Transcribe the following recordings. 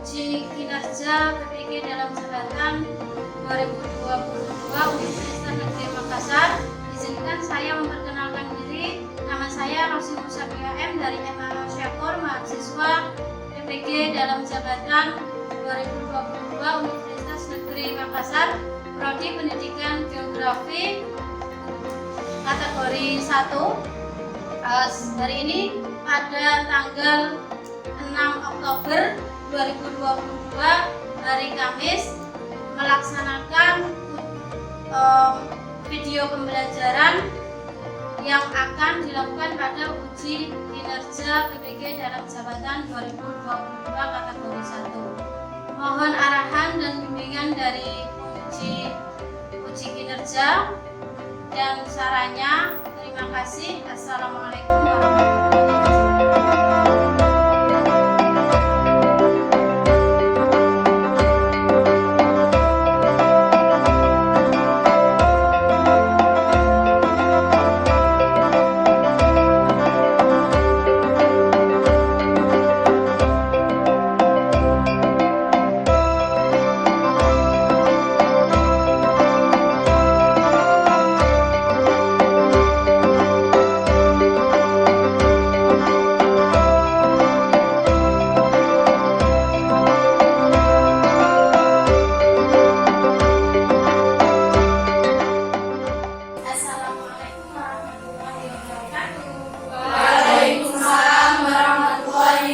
uji kinerja PPG dalam jabatan 2022 Universitas Negeri Makassar. Izinkan saya memperkenalkan diri. Nama saya Rosi Musabia M dari MA Syakor, mahasiswa PPG dalam jabatan 2022 Universitas Negeri Makassar, Prodi Pendidikan Geografi, kategori 1. Hari ini pada tanggal 6 Oktober 2022 hari Kamis melaksanakan video pembelajaran yang akan dilakukan pada uji kinerja PPG dalam jabatan 2022 kategori 1. Mohon arahan dan bimbingan dari uji kinerja dan sarannya. Terima kasih. Assalamualaikum warahmatullahi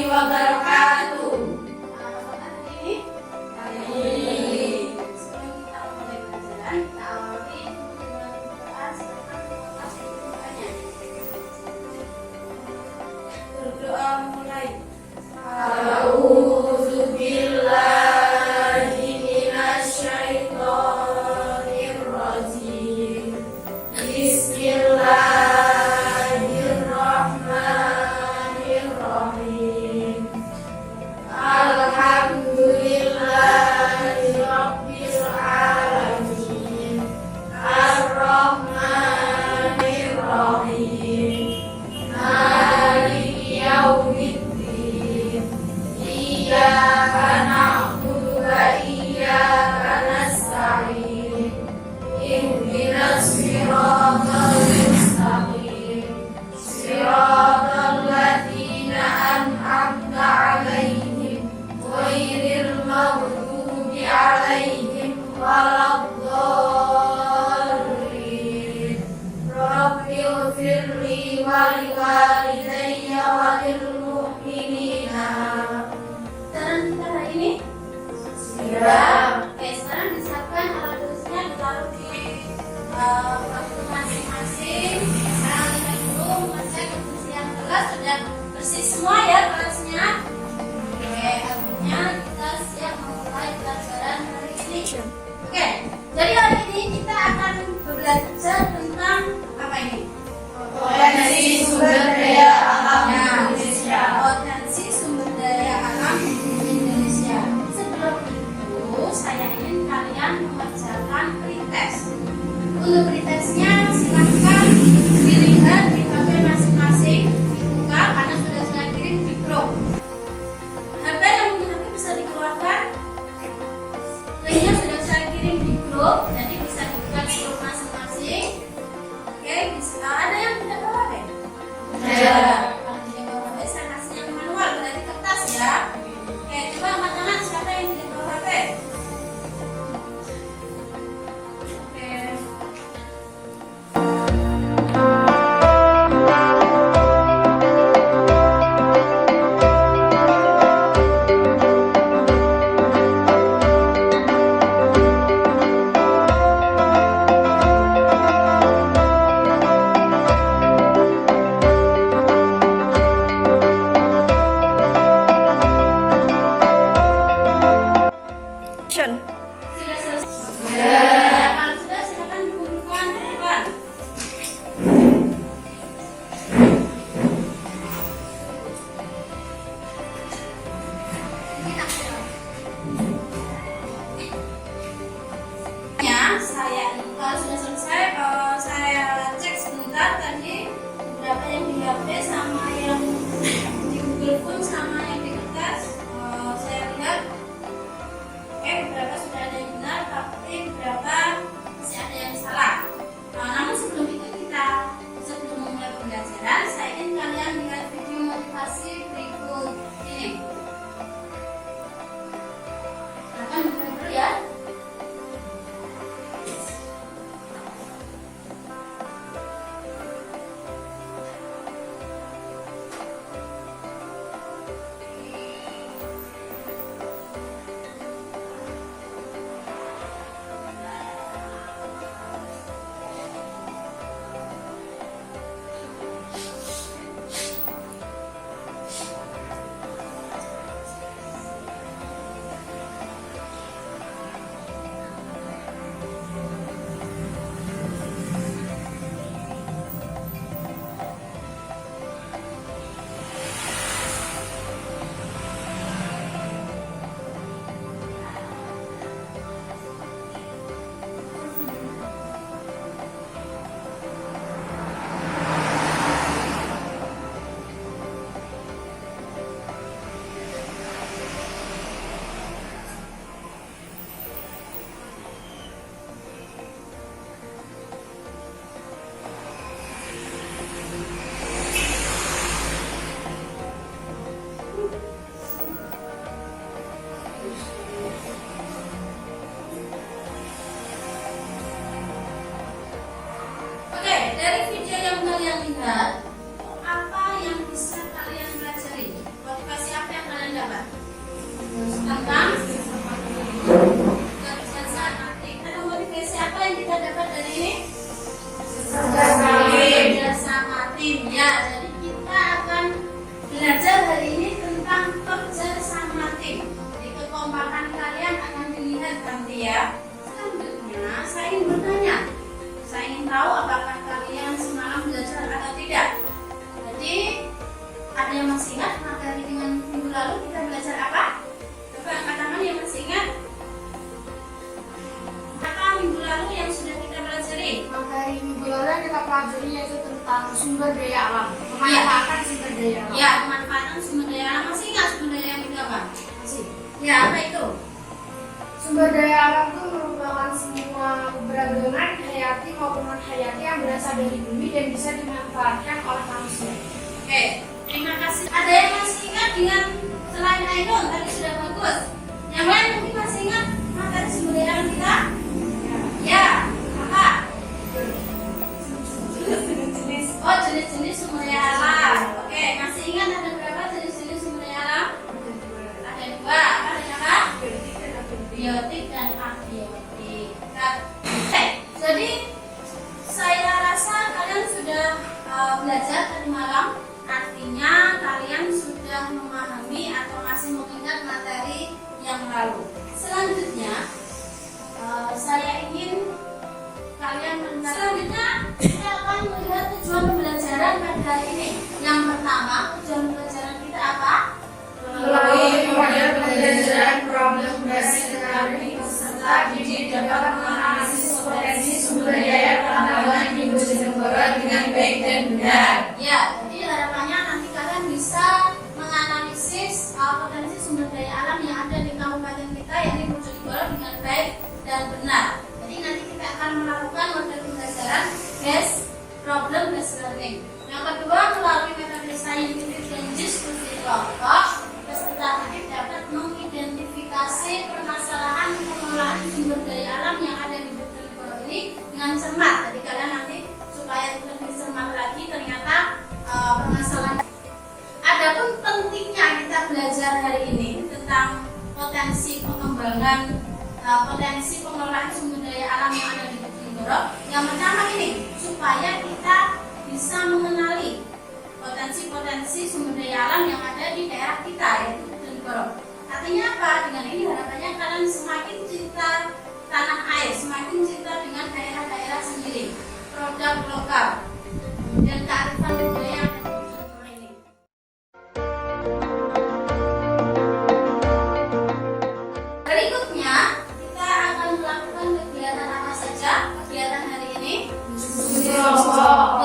wabarakatuh. Oke, sekarang disiapkan alat tulisnya, ditaruh di waktu masing-masing. Sekarang kita dulu mengecek kebersihan kelas, sudah bersih semua ya kelasnya. Oke, artinya kita siap memulai pelajaran hari ini. Oke, jadi hari ini kita akan belajar tentang apa ini? Potensi sumber daya alam Indonesia. Potensi sumber daya alam Indonesia. Sebelum itu saya ingin kalian mengerjakan pretest. Untuk pretestnya silahkan dilihat di HP masing-masing, dibuka karena sudah saya kirim di grup. HP yang punya HP bisa dikeluarkan. Linknya sudah saya kirim di grup, jadi bisa dibuka di grup masing-masing. Oke, ada yang tidak bawa HP? Ada. Kalau tidak bawa HP, saya kasih yang manual, berarti kertas ya. Oke, coba angkat tangan siapa yang tidak bawa HP? Oke. kalian lihat, apa yang bisa kalian pelajari? Motivasi apa yang kalian dapat? Tentang kecerdasan matematik. Ada motivasi apa yang kita dapat dari ini? Kerjasama tim. Ya, jadi kita akan belajar hari ini tentang kerjasama tim. Jadi kekompakan kalian akan dilihat nanti ya. Selanjutnya saya ingin bertanya. Saya ingin tahu apakah kalian semalam belajar atau tidak. Jadi ada yang masih ingat materi dengan minggu lalu kita belajar apa? Coba angkat tangan yang masih ingat. Apa minggu lalu yang sudah kita pelajari? Materi minggu lalu yang kita pelajari yaitu tentang sumber daya alam, memanfaatkan sumber daya alam. Ya, pemanfaatan sumber daya alam. Masih ingat sumber daya yang itu apa? Masih. Ya, apa itu? Sumber daya alam itu merupakan semua keberagaman hayati maupun non hayati yang berasal dari bumi dan bisa dimanfaatkan oleh manusia. Oke, terima kasih. Ada yang masih ingat dengan selain Ainun tadi sudah bagus. Yang lain mungkin masih ingat materi sumber daya alam kita? Ya, apa? Oh, jenis-jenis sumber daya alam. Oke, masih ingat ada berapa jenis-jenis sumber daya alam? Ada dua. Apa dan apa? Biotik dan abiotik. Oke, jadi saya rasa kalian sudah belajar tadi malam. Artinya kalian sudah memahami atau masih mengingat materi yang lalu. Selanjutnya saya ingin kalian mengenal. Selanjutnya kita akan melihat tujuan pembelajaran pada hari ini. Yang pertama, tujuan pembelajaran kita apa? Melalui model pembelajaran problem based learning, peserta didik dapat menganalisis potensi sumber daya pengembangan di Bojonegoro dengan baik dan benar. Ya, jadi harapannya nanti kalian bisa menganalisis potensi sumber daya alam yang ada di kabupaten kita, yakni Bojonegoro, dengan baik dan benar. Jadi nanti kita akan melakukan model pembelajaran problem based learning. Yang kedua, melalui metode saintifik dan diskusi kelompok, peserta didik dapat mengidentifikasi permasalahan pengelolaan sumber daya alam yang ada di Bojonegoro ini dengan cermat. Jadi kalian nanti supaya lebih cermat lagi ternyata permasalahan. Adapun pentingnya kita belajar hari ini tentang potensi pengembangan potensi pengelolaan sumber daya alam yang ada di Bojonegoro. Yang pertama ini supaya kita bisa mengenali potensi-potensi sumber daya alam yang ada di daerah kita, yaitu Bojonegoro. Artinya apa? Dengan ini harapannya kalian semakin cinta tanah air, semakin cinta dengan daerah-daerah sendiri, produk lokal dan kearifan budaya yang ada di Bojonegoro ini. Berikutnya kita akan melakukan kegiatan apa saja? Kegiatan hari ini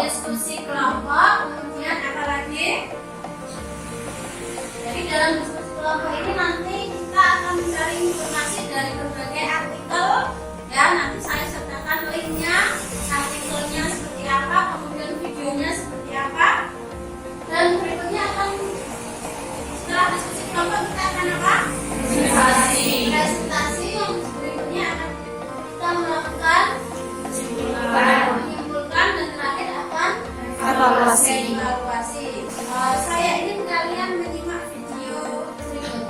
diskusi kelompok, kemudian apa lagi? Jadi dalam diskusi kelompok ini nanti kita akan mencari informasi dari berbagai artikel ya, nanti saya sertakan linknya, artikelnya seperti apa, kemudian videonya seperti apa, dan berikutnya akan setelah diskusi kelompok kita akan apa? Presentasi yang berikutnya akan kita melakukan menyimpulkan dan terakhir akan evaluasi. Saya ingin kalian menyimak video berikut.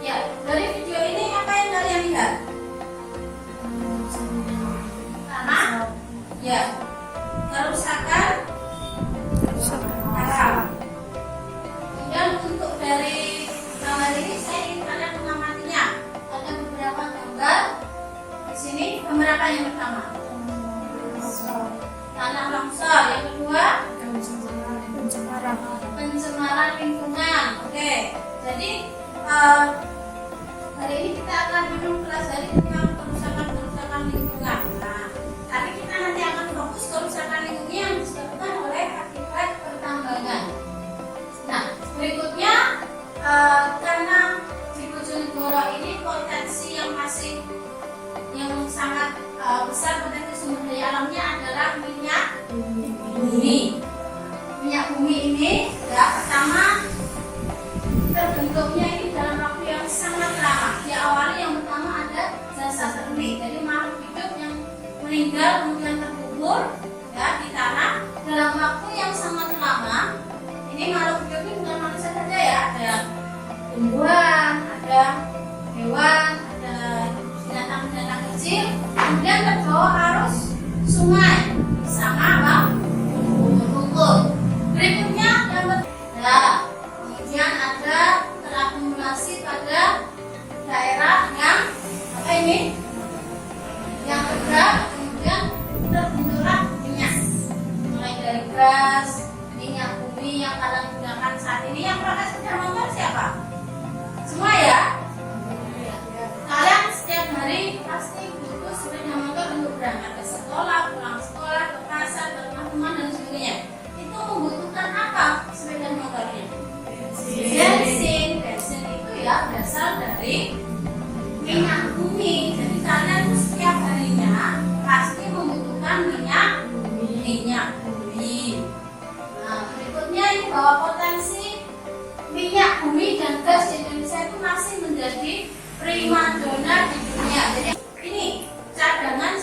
Ya, dari video ini apa yang kalian lihat? Tanah, ya, kerusakan alam. Kemudian untuk dari gambar ini saya ingin kalian mengamatinya. Ada beberapa gambar. Di sini gambar apa yang pertama? Tanah longsor. Yang kedua? Pencemaran lingkungan. Oke, jadi hari ini kita akan mempelajari tentang kerusakan lingkungan. Nah, tapi kita nanti akan fokus kerusakan lingkungan yang disebabkan oleh akibat pertambangan. Nah, berikutnya karena di Bojonegoro ini potensi yang sangat besar potensi sumber daya alamnya adalah minyak bumi. Minyak bumi ini ya pertama terbentuknya ini dalam waktu yang sangat lama. Diawali yang pertama ada jasa ternik, jadi makhluk hidup yang meninggal kemudian terkubur ya di tanah dalam waktu yang sangat lama. Ini makhluk hidup ini bukan manusia saja ya, ada tumbuhan, ada hewan, ada binatang-binatang kecil, kemudian terbawa arus sungai sama apa? Lumpur. Berikutnya dapat kemudian ada terakumulasi pada daerah yang apa ini? Yang tegak, kemudian terbentuklah minyak, mulai dari gas, minyak bumi yang kalian gunakan saat ini. Yang proses sudah nonton siapa? Semua ya? Kalian setiap hari pasti butuh sepeda motor untuk berangkat ke sekolah, pulang sekolah, ke pasar, ke rumah teman dan sebagainya. Itu membutuhkan apa sepeda motornya? Bensin. Bensin itu ya berasal dari minyak bumi. Jadi kalian setiap harinya pasti membutuhkan minyak bumi. Nah, berikutnya ini bahwa potensi minyak bumi dan gas di Indonesia itu masih menjadi primadona di dunia. Jadi ini cadangan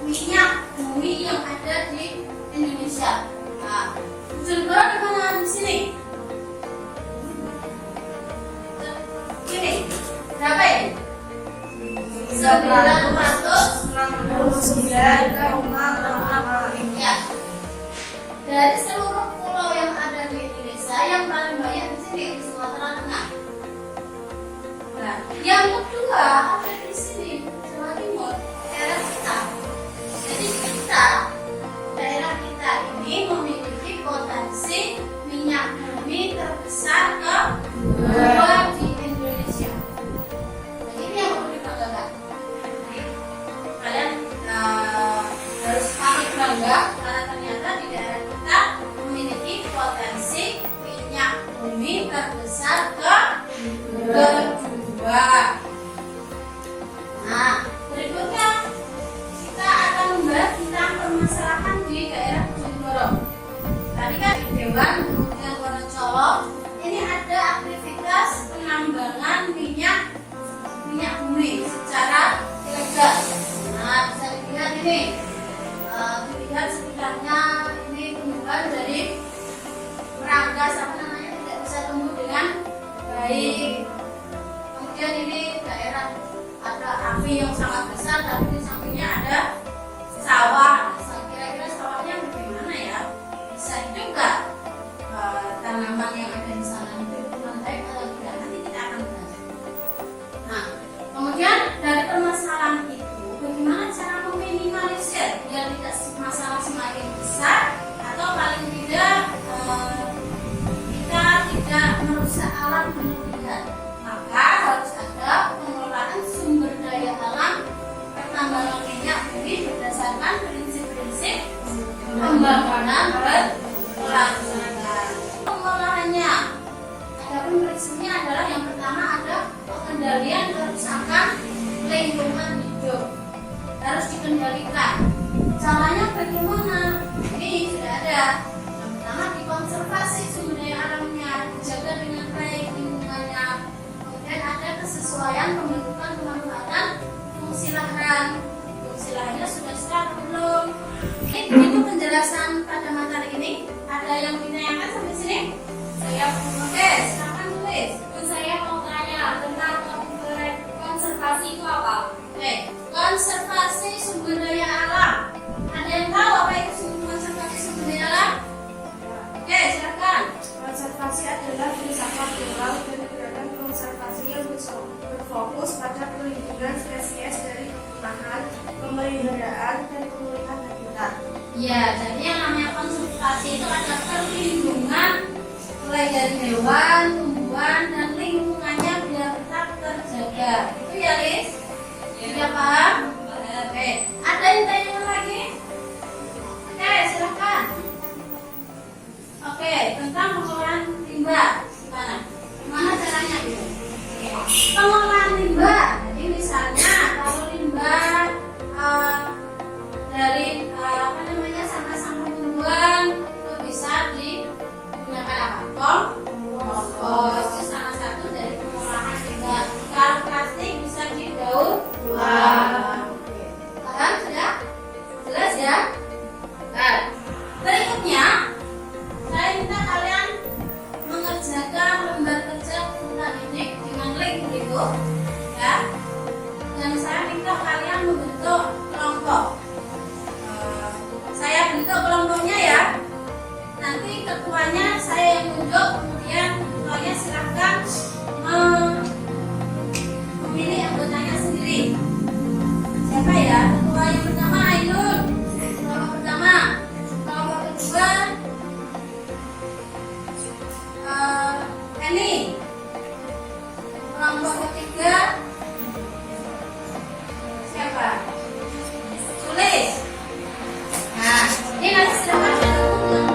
minyak bumi yang ada di Indonesia. Nah, Jogja di mana di sini? Ini berapa ini? 969,6 ya. Dari seluruh pulau yang ada di Indonesia, yang paling banyak di sini di Sumatera Tengah. Nah, yang kedua ada di sini Jawa Timur, daerah kita. Jadi daerah kita ini memiliki potensi minyak bumi terbesar kedua di Indonesia. Nah, ini yang perlu dibanggakan. Kalian harus paling bangga karena ternyata di daerah kita memiliki potensi minyak bumi terbesar kedua. Nah, berikutnya kita akan membahas tentang permasalahan di daerah Bojonegoro. Tadi kan di Dewan, kemudian Wonocolo, ini ada aktivitas penambangan minyak bumi secara ilegal. Nah, bisa dilihat ini, dilihat sekitarnya ini tumbuhan dari meranggas apa namanya tidak bisa tumbuh dengan baik. Kemudian ini daerah ada api yang sangat besar, tapi di sampingnya ada sawah. Kira-kira sawahnya bagaimana ya? Bisa hidup nggak tanaman yang ada di sana itu dengan baik atau tidak? Nanti kita akan bahas. Nah, kemudian dari permasalahan itu, bagaimana cara meminimalisir biar tidak masalah semakin besar atau paling tidak kita tidak merusak alam berlebihan. Maka harus ada pengelolaan sumber daya alam pertambangan minyak bumi berdasarkan prinsip-prinsip pembangunan berkelanjutan. Pengelolaannya, adapun prinsipnya adalah yang pertama ada pengendalian kerusakan lingkungan hidup harus dikendalikan. Caranya bagaimana? Ini sudah ada. Yang pertama dikonservasi sumber daya alamnya, dijaga dengan baik lingkungannya. Kemudian ada kesesuaian pembentukan pemanfaatan fungsi lahan. Fungsi lahannya sudah siap atau belum? Itu penjelasan pada materi ini. Ada yang ditanyakan sampai sini? Saya oke, silakan tulis. Saya mau tanya tentang konservasi itu apa? Oke, konservasi sumber daya alam. Ada yang tahu apa itu konservasi sumber daya alam? Oke, silakan. Konservasi adalah filsafat moral dan gerakan konservasi yang berfokus pada perlindungan spesies dari kepunahan, pemeliharaan, dan pemulihan habitat. Ya, jadi yang namanya konservasi itu ada perlindungan mulai dari hewan, tumbuhan, dan lingkungannya biar tetap terjaga. Itu ya, Lis? Sudah paham? Oke. Ada yang tanya lagi? Oke, silakan. Oke, tentang pengelolaan limbah. Gimana caranya gitu? Pengelolaan limbah. Jadi misalnya kalau limbah ketuanya saya yang tunjuk, kemudian ketuanya silahkan memilih anggotanya sendiri. Siapa ya? Ketua yang pertama Ainun, kelompok pertama. Kelompok kedua Eni. Kelompok ketiga siapa? Sulis. Nah, ini nanti silahkan bergabung.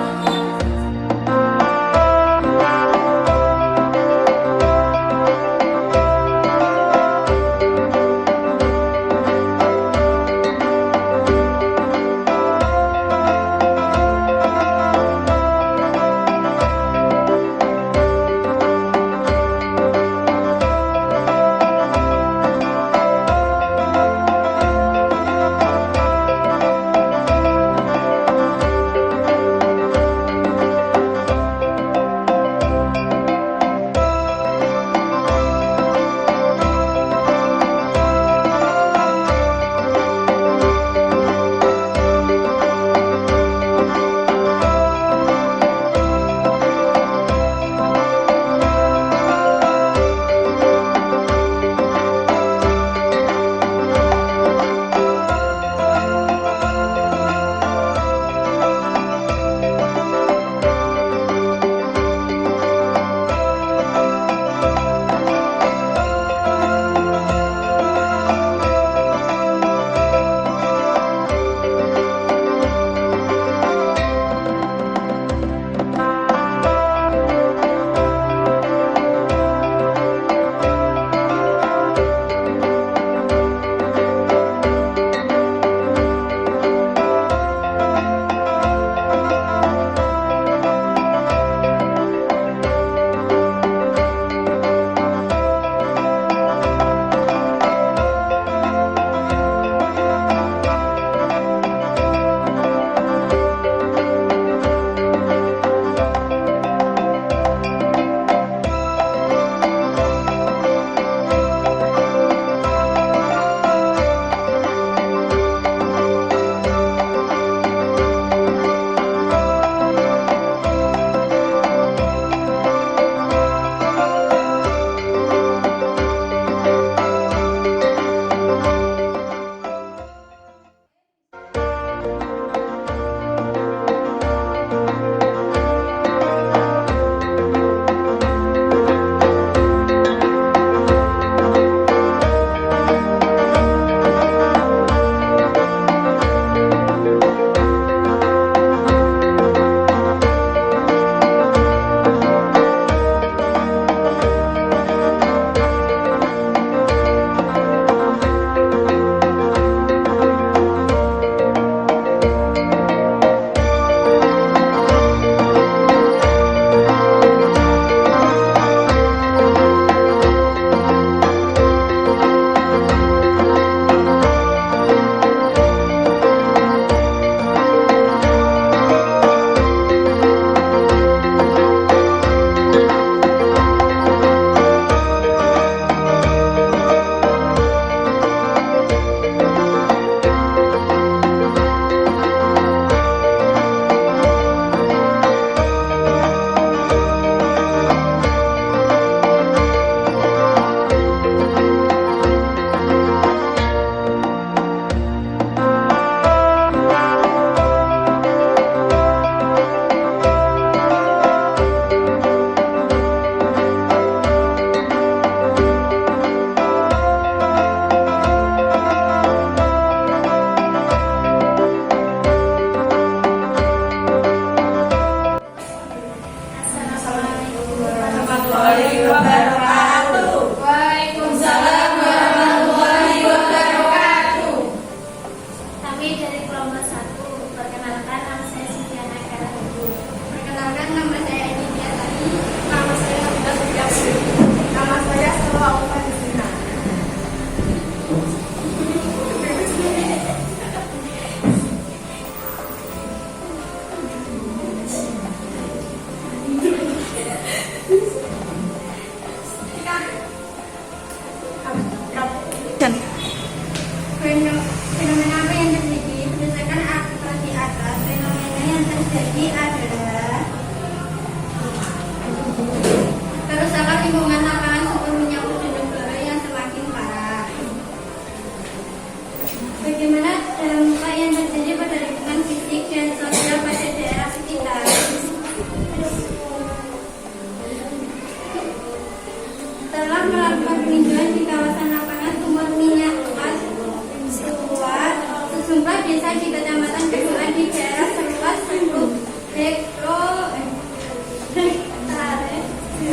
peninjauan di kawasan lapangan sumur minyak gas Suwa sejumlah desa di Kecamatan Kebulan di daerah seluas 10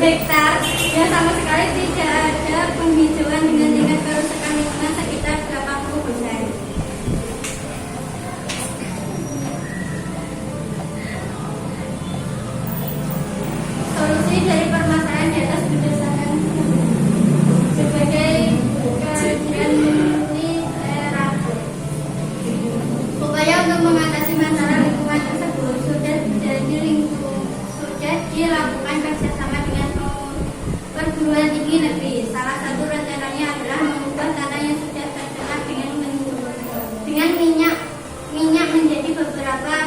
hektar yang sama sekali tidak ada penghijauan dengan tingkat kerusakan lingkungan sekitar 80%. Solusi dari permasalahan di atas berdasarkan berbagai kajian literatur. Upaya untuk mengatasi masalah lingkungan tersebut sudah dilakukan kerjasama dengan perguruan tinggi negeri. Salah satu rencananya adalah mengubah tanah yang sudah tercemar dengan minyak menjadi beberapa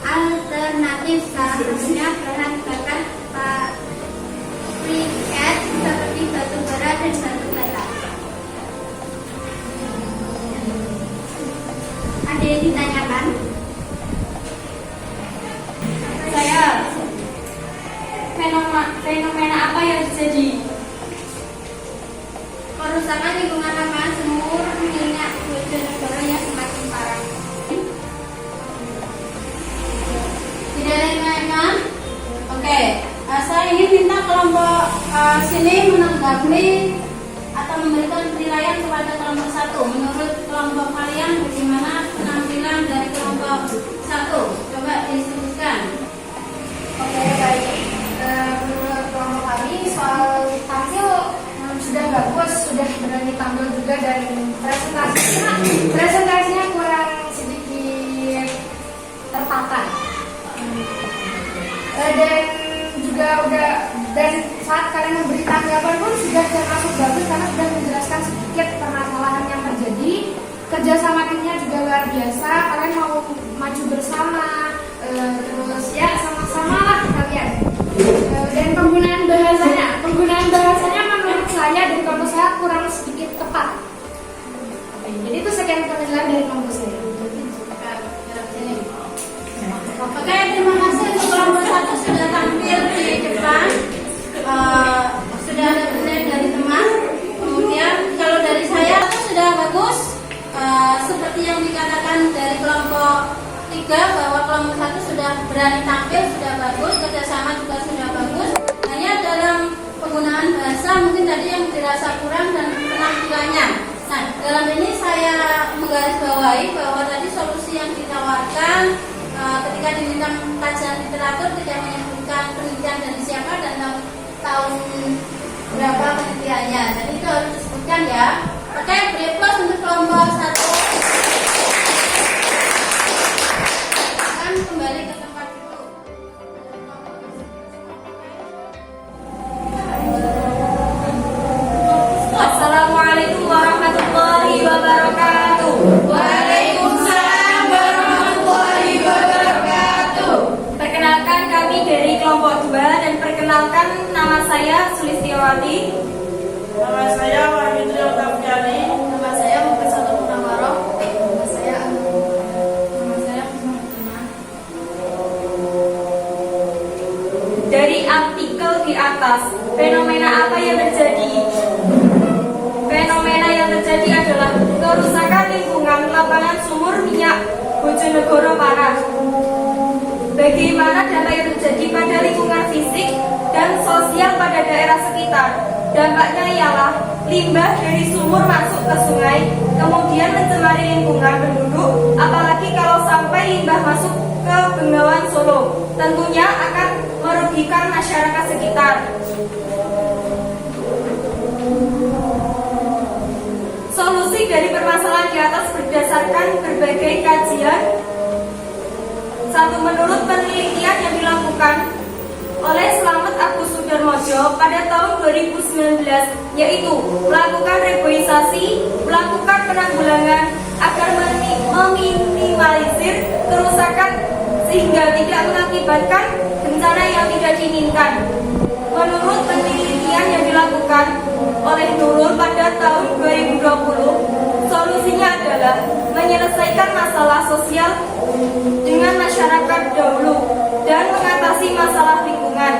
alternatif, salah satunya bahan bakar briket seperti batu bara dan batu bata. Ada yang ditanyakan? Saya, fenomena apa yang terjadi? Kerusakan lingkungan lapangan sumur minyak Bojonegoro yang semakin parah. Tidak ada yang menanyakan? Oke, saya ingin minta kelompok sini menanggapi atau memberikan penilaian kepada kelompok 1. Menurut kelompok kalian bagaimana penampilan dari kelompok 1? Coba disebutkan. Oke, baik. Menurut kelompok kami soal tampil sudah bagus, sudah berani tampil juga, dan presentasinya kurang sedikit tertata. Dan juga dan saat kalian memberi tanggapan pun sudah termasuk bagus karena sudah menjelaskan sedikit permasalahan yang terjadi. Kerjasama timnya juga luar biasa. Kalian mau maju bersama, terus ya sama-sama lah kalian. Dan penggunaan bahasanya menurut saya dari kelompok saya kurang sedikit tepat. Jadi itu sekian penilaian dari kelompok saya. Oke, terima kasih untuk kelompok 1 sudah tampil di depan. Sudah ada penilaian dari teman. Kemudian kalau dari saya sudah bagus. Seperti yang dikatakan dari kelompok 3 bahwa kelompok 1 sudah berani tampil, sudah bagus, kerjasama juga sudah bagus. Hanya dalam penggunaan bahasa mungkin tadi yang dirasa kurang dan penampilannya. Nah, dalam ini saya menggarisbawahi bahwa tadi solusi yang ditawarkan ketika diminta kajian literatur tidak menyebutkan penelitian dari siapa dan tahun berapa penelitiannya. Jadi itu harus disebutkan ya. Oke, beri plus untuk kelompok 1. Akan kembali ke tempat duduk. Assalamualaikum warahmatullahi wabarakatuh. Waalaikumsalam warahmatullahi wabarakatuh. Perkenalkan, kami dari kelompok 2 dan perkenalkan nama saya Sulistiawati. Nama saya Wahidri Otafiani. Nama saya Mufasal Munawwaroh. Nama saya Musliman. Dari artikel di atas, fenomena apa yang terjadi? Fenomena yang terjadi adalah kerusakan lingkungan lapangan sumur minyak Bojonegoro parah. Bagaimana dampak yang terjadi pada lingkungan fisik dan sosial pada daerah sekitar? Dampaknya ialah limbah dari sumur masuk ke sungai, kemudian mencemari lingkungan penduduk, apalagi kalau sampai limbah masuk ke Bengawan Solo. Tentunya akan merugikan masyarakat sekitar. Solusi dari permasalahan di atas berdasarkan berbagai kajian. 1. Menurut penelitian yang dilakukan oleh Slamet Agus Sudarmojo pada tahun 2019, yaitu melakukan reboisasi, melakukan penanggulangan agar meminimalisir kerusakan sehingga tidak mengakibatkan bencana yang tidak diinginkan. Menurut penelitian yang dilakukan oleh Nurul pada tahun 2020, solusinya adalah menyelesaikan masalah sosial dengan masyarakat dahulu dan mengatasi masalah lingkungan.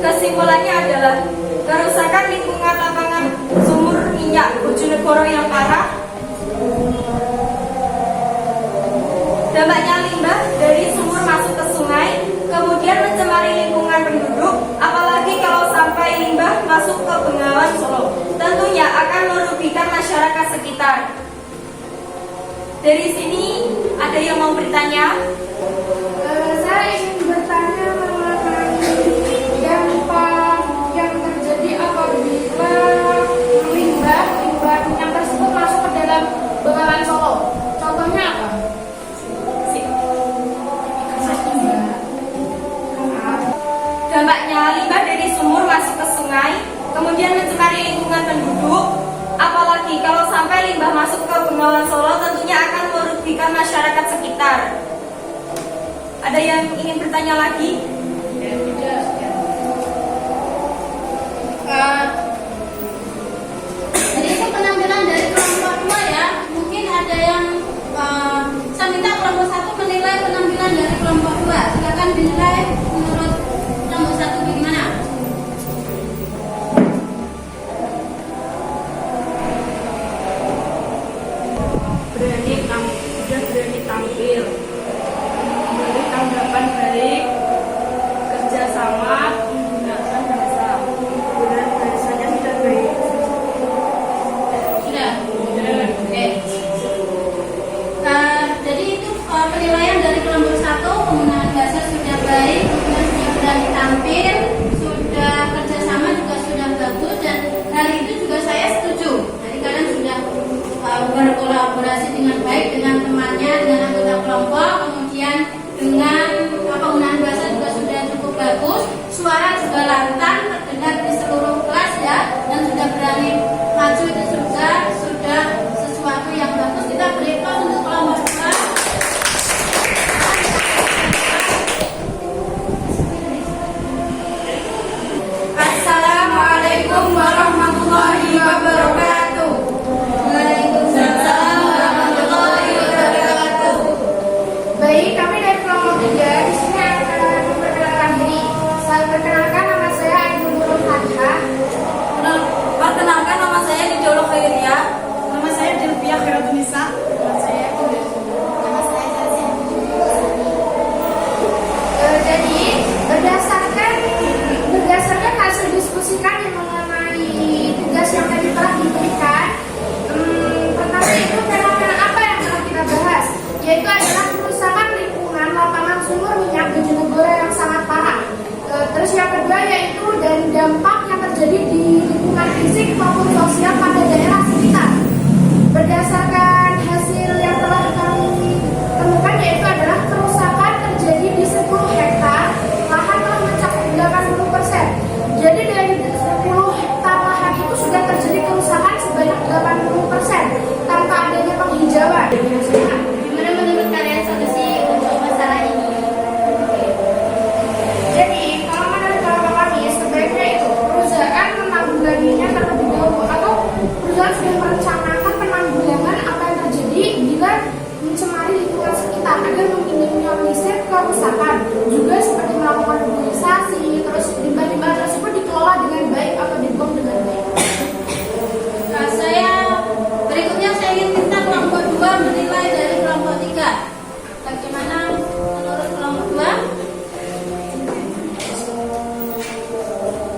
Kesimpulannya adalah kerusakan lingkungan Bojonegoro yang parah. Dampaknya limbah dari sumur masuk ke sungai, kemudian mencemari lingkungan penduduk, apalagi kalau sampai limbah masuk ke Bengawan Solo. Tentunya akan merugikan masyarakat sekitar. Dari sini ada yang mau bertanya? Saya ingin bertanya mengenai dampak yang terjadi apabila limbah yang tersebut masuk ke dalam Bengawan Solo. Contohnya apa? Dampaknya limbah dari sumur masuk ke sungai, kemudian mencemari lingkungan penduduk, apalagi kalau sampai limbah masuk ke Bengawan Solo, tentunya akan merugikan masyarakat sekitar. Ada yang ingin bertanya lagi? Jadi itu penampilan dari kelompok 2 ya. Mungkin ada yang saya minta kelompok 1 menilai penampilan dari kelompok 2. Silakan dinilai menurut kelompok 1 bagaimana? Berani tampil, memberi tanggapan baik, kerjasama, menggunakan bahasa, dan bahasanya sudah baik. Sudah? Oke. Jadi itu penilaian dari kelompok 1, penggunaan bahasa sudah baik, kemudian sudah berani tampil, sudah kerjasama juga sudah bagus, dan hal itu juga saya setuju. Jadi kalian sudah berkolaborasi dengan baik dengan temannya, dengan anggota kelompok, kemudian dengan penggunaan bahasa juga sudah cukup bagus, suara juga lantang terdengar di seluruh kelas ya, dan sudah berani maju, itu sudah sesuatu yang bagus. Kita beri aplaus untuk kelompok 2. Assalamualaikum warahmatullahi wabarakatuh. Waalaikumsalam warahmatullahi wabarakatuh. Baik, kami dari kelompok 3 di sini akan memperkenalkan diri. Saya perkenalkan, nama saya Ainul Nurul Fatihah. Perkenalkan, nama saya Nidolo Khairia. Nama saya Dilvia Khairutunisa. Nama saya Chelsea. Jadi berdasarkan hasil diskusi kami mengenai tugas yang tadi telah diberikan, pertama itu fenomena apa yang telah kita bahas, yaitu adalah kerusakan lingkungan lapangan sumur minyak Bojonegoro yang sangat parah. Terus yang kedua yaitu dan dampak yang terjadi di lingkungan fisik maupun sosial pada daerah sekitar. Berdasarkan hasil yang telah kami temukan yaitu adalah kerusakan terjadi di 10 hektar lahan telah mencapai 80%. Jadi dari 10 hektar lahan itu sudah terjadi kerusakan sebanyak 80% tanpa adanya penghijauan. Gimana menurut kalian solusi untuk masalah ini? Jadi kalau menurut kami sebaiknya itu perusahaan menanggulanginya terlebih dahulu, atau perusahaan sudah merencanakan penanggulangan apa yang terjadi bila mencemari lingkungan sekitar agar meminimalisir kerusakan. Juga seperti melakukan reboisasi, terus limbah-limbah tersebut dikelola dengan baik atau dibuang dengan baik. Berikutnya saya ingin minta kelompok 2 menilai dari kelompok 3. Bagaimana menurut kelompok 2?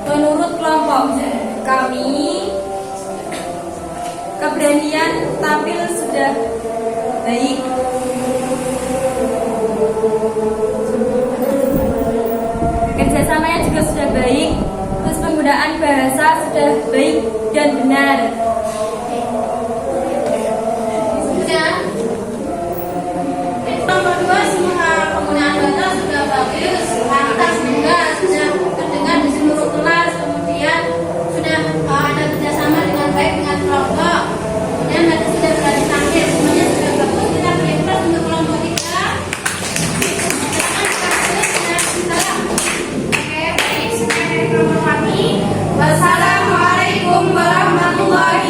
Menurut kelompok kami, keberanian tampil sudah baik. Kerjasamanya juga sudah baik. Terus penggunaan bahasa sudah baik dan benar. Sudah. Kelompok 2 semua penggunaan bahasa sudah bagus, lantas juga sudah terdengar di seluruh kelas, kemudian sudah ada kerjasama dengan baik dengan kelompok, kemudian tadi sudah berani tampil, semuanya sudah bagus. Kita beri aplaus untuk kelompok 3. Oke, baik, sekian dari kelompok kami. Wassalamualaikum warahmatullahi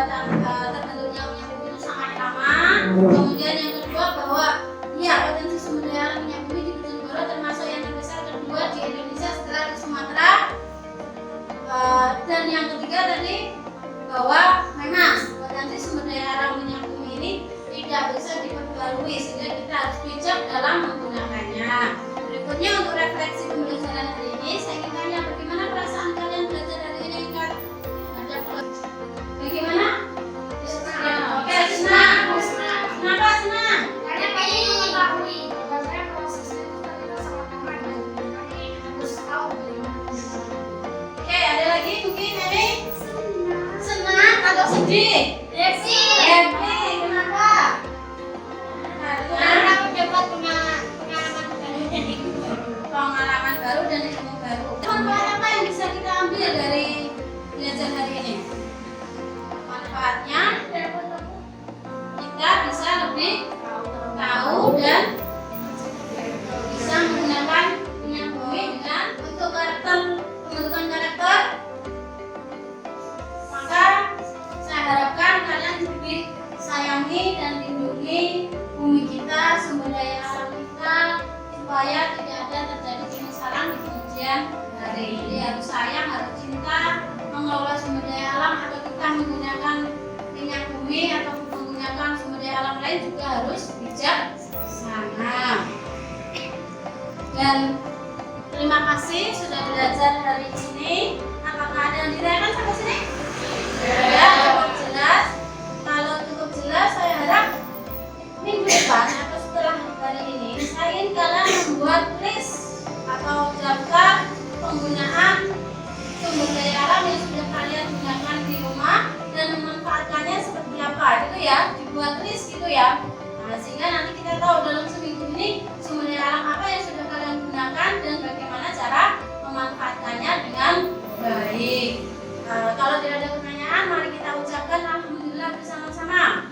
terbentuknya minyak bumi itu sangat lama. Kemudian yang kedua bahwa potensi sumber daya alam minyak bumi di Bojonegoro termasuk yang terbesar kedua di Indonesia setelah di Sumatera. Dan yang ketiga tadi bahwa memang potensi sumber daya alam minyak bumi ini tidak bisa diperbarui sehingga kita harus bijak dalam menggunakannya. Berikutnya untuk refleksi pembelajaran hari ini saya ingin tanya bagaimana perasaan kalian belajar hari ini Kak? Bagaimana? Oke, senang. Kenapa senang? Karena kami mengetahui bagaimana prosesnya itu ternyata sangat aman dan kami harus tahu bagaimana. Oke, ada lagi mungkin ini? Senang atau sedih? Happy. Kenapa? Karena aku dapat pengalaman baru dan ilmu baru. Pengalaman baru dan ilmu baru. Manfaat apa yang bisa kita ambil dari belajar hari ini? Manfaatnya kita bisa lebih tahu dan bisa menggunakan minyak bumi dengan untuk pembentukan karakter. Maka saya harapkan kalian lebih sayangi dan lindungi bumi kita, sumber daya alam kita, supaya tidak ada terjadi penyesalan di kemudian hari. Jadi harus sayang, harus cinta, mengelola sumber daya alam, atau kita menggunakan minyak bumi atau menggunakan sumber daya alam lain juga harus bijaksana. Dan terima kasih sudah belajar hari ini. Apakah ada yang ditanyakan sampai sini? Ya, cukup jelas. Kalau cukup jelas, saya harap minggu depan atau setelah hari ini saya ingin kalian membuat list atau daftar penggunaan sumber daya alam yang sudah kalian gunakan di rumah dan memanfaatkannya seperti apa, gitu ya, dibuat list gitu ya. Nah, sehingga nanti kita tahu dalam seminggu ini sumber daya alam apa yang sudah kalian gunakan dan bagaimana cara memanfaatkannya dengan baik. Kalau tidak ada pertanyaan, mari kita ucapkan alhamdulillah bersama-sama.